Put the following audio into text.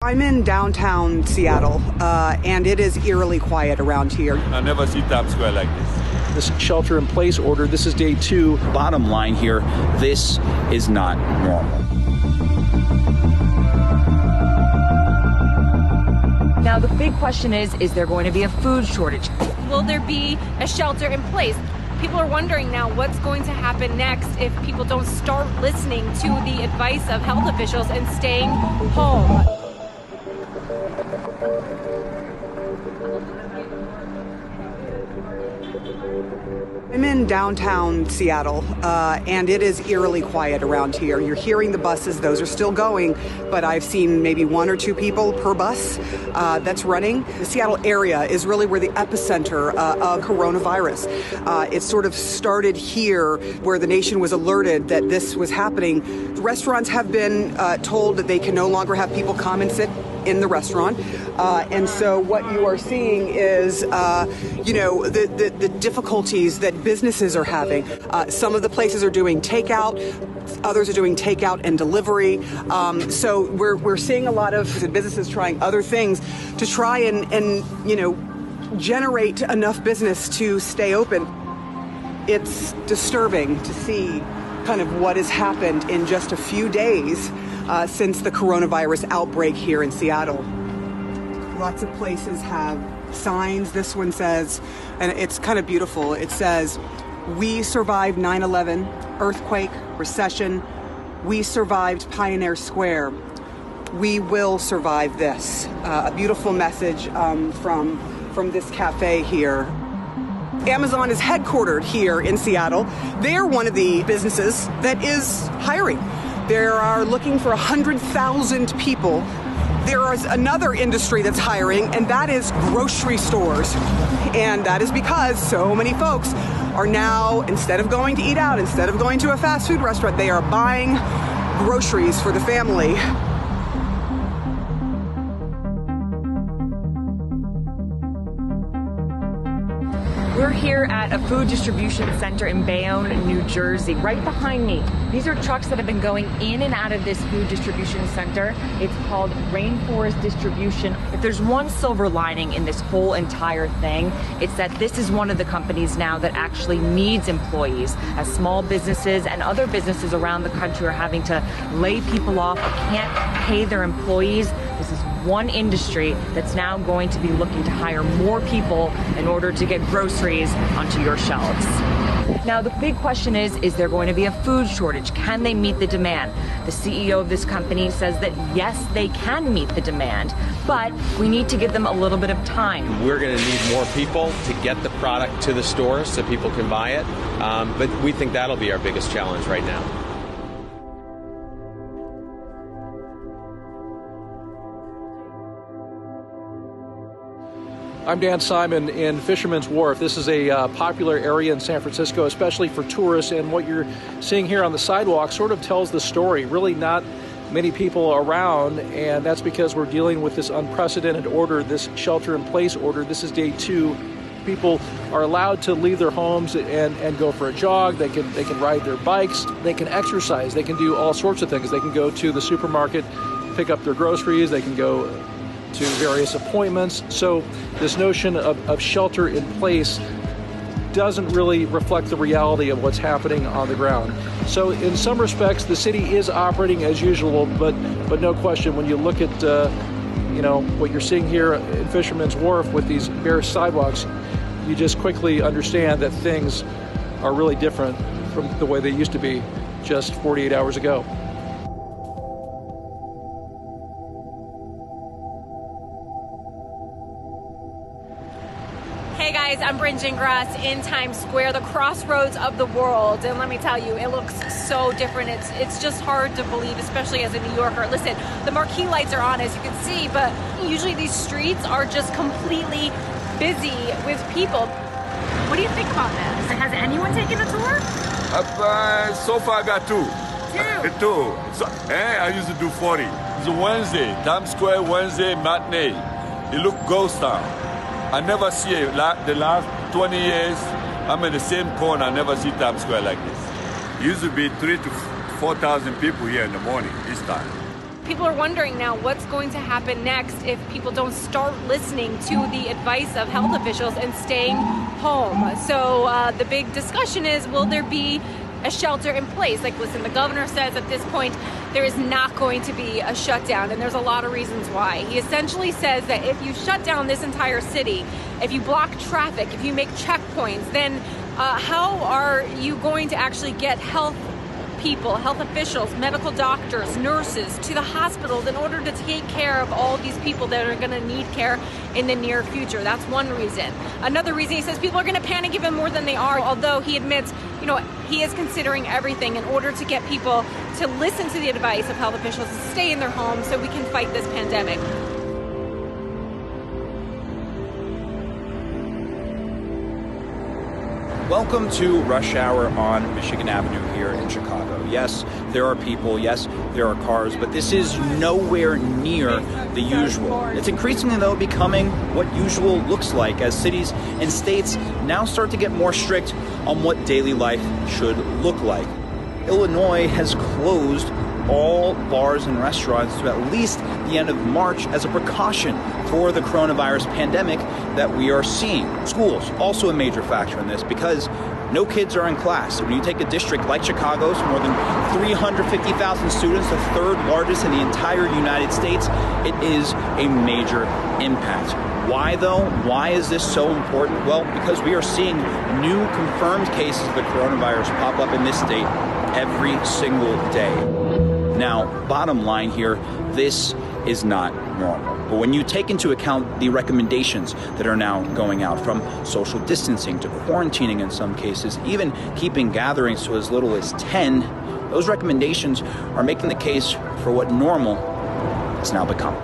I'm in downtown Seattle, and it is eerily quiet around here. I never see Times Square like this. This shelter-in-place order, this is day 2. Bottom line here, this is not normal. Now, the big question is there going to be a food shortage? Will there be a shelter in place? People are wondering now what's going to happen next if people don't start listening to the advice of health officials and staying home. I'm in downtown Seattle, and it is eerily quiet around here. You're hearing the buses. Those are still going, but I've seen maybe 1 or 2 people per bus that's running. The Seattle area is really where the epicenter of coronavirus. It sort of started here where the nation was alerted that this was happening. The restaurants have been told that they can no longer have people come and sit in the restaurant. And so what you are seeing is, the difficulties that businesses are having. Some of the places are doing takeout. Others are doing takeout and delivery. So we're seeing a lot of businesses trying other things to try and generate enough business to stay open. It's disturbing to see kind of what has happened in just a few days since the coronavirus outbreak here in Seattle. Lots of places have signs. This one says, and it's kind of beautiful, it says, "We survived 9/11, earthquake, recession. We survived Pioneer Square. We will survive this." A beautiful message from this cafe here. Amazon is headquartered here in Seattle. They're one of the businesses that is hiring. They are looking for 100,000 people. There is another industry that's hiring, and that is grocery stores. And that is because so many folks are now, instead of going to eat out, instead of going to a fast food restaurant, they are buying groceries for the family. We're here at a food distribution center in Bayonne, New Jersey. Right behind me, these are trucks that have been going in and out of this food distribution center. It's called Rainforest Distribution. If there's one silver lining in this whole entire thing, it's that this is one of the companies now that actually needs employees, as small businesses and other businesses around the country are having to lay people off or can't pay their employees. This is one industry that's now going to be looking to hire more people in order to get groceries onto your shelves. Now, the big question is there going to be a food shortage? Can they meet the demand? The CEO of this company says that yes, they can meet the demand, but we need to give them a little bit of time. We're going to need more people to get the product to the stores so people can buy it, but we think that'll be our biggest challenge right now. I'm Dan Simon in Fisherman's Wharf. This is a popular area in San Francisco, especially for tourists, and what you're seeing here on the sidewalk sort of tells the story. Really not many people around, and that's because we're dealing with this unprecedented order, this shelter-in-place order. This is day 2. People are allowed to leave their homes and go for a jog. They can ride their bikes. They can exercise. They can do all sorts of things. They can go to the supermarket, pick up their groceries. They can go to various appointments. So this notion of shelter in place doesn't really reflect the reality of what's happening on the ground. So in some respects, the city is operating as usual, but no question, when you look at what you're seeing here in Fisherman's Wharf with these bare sidewalks, you just quickly understand that things are really different from the way they used to be just 48 hours ago. Hey guys, I'm Bryn Gingras in Times Square, the crossroads of the world. And let me tell you, it looks so different. It's just hard to believe, especially as a New Yorker. Listen, the marquee lights are on, as you can see, but usually these streets are just completely busy with people. What do you think about this? Has anyone taken a tour? So far I got 2. 2. So, I used to do 40. It's a Wednesday, Times Square Wednesday matinee. It look ghost town. I never see it. The last 20 years, I'm in the same corner. I never see Times Square like this. It used to be 3,000 to 4,000 people here in the morning, this time. people are wondering now what's going to happen next if people don't start listening to the advice of health officials and staying home. So the big discussion is, will there be a shelter in place? Like, listen, the governor says at this point there is not going to be a shutdown, and there's a lot of reasons why. He essentially says that if you shut down this entire city, if you block traffic, if you make checkpoints, then how are you going to actually get health people, health officials, medical doctors, nurses to the hospitals in order to take care of all these people that are going to need care in the near future? That's one reason. Another reason, he says people are going to panic even more than they are, although he admits, he is considering everything in order to get people to listen to the advice of health officials to stay in their homes so we can fight this pandemic. Welcome to Rush Hour on Michigan Avenue here in Chicago. Yes, there are people, yes, there are cars, but this is nowhere near the usual. It's increasingly, though, becoming what usual looks like as cities and states now start to get more strict on what daily life should look like. Illinois has closed all bars and restaurants to at least the end of March as a precaution for the coronavirus pandemic that we are seeing. Schools, also a major factor in this, because no kids are in class. When you take a district like Chicago's, more than 350,000 students, the third largest in the entire United States, it is a major impact. Why, though? Why is this so important? Well, because we are seeing new confirmed cases of the coronavirus pop up in this state every single day. Now, bottom line here, this is not normal. But when you take into account the recommendations that are now going out, from social distancing to quarantining in some cases, even keeping gatherings to as little as 10, those recommendations are making the case for what normal has now become.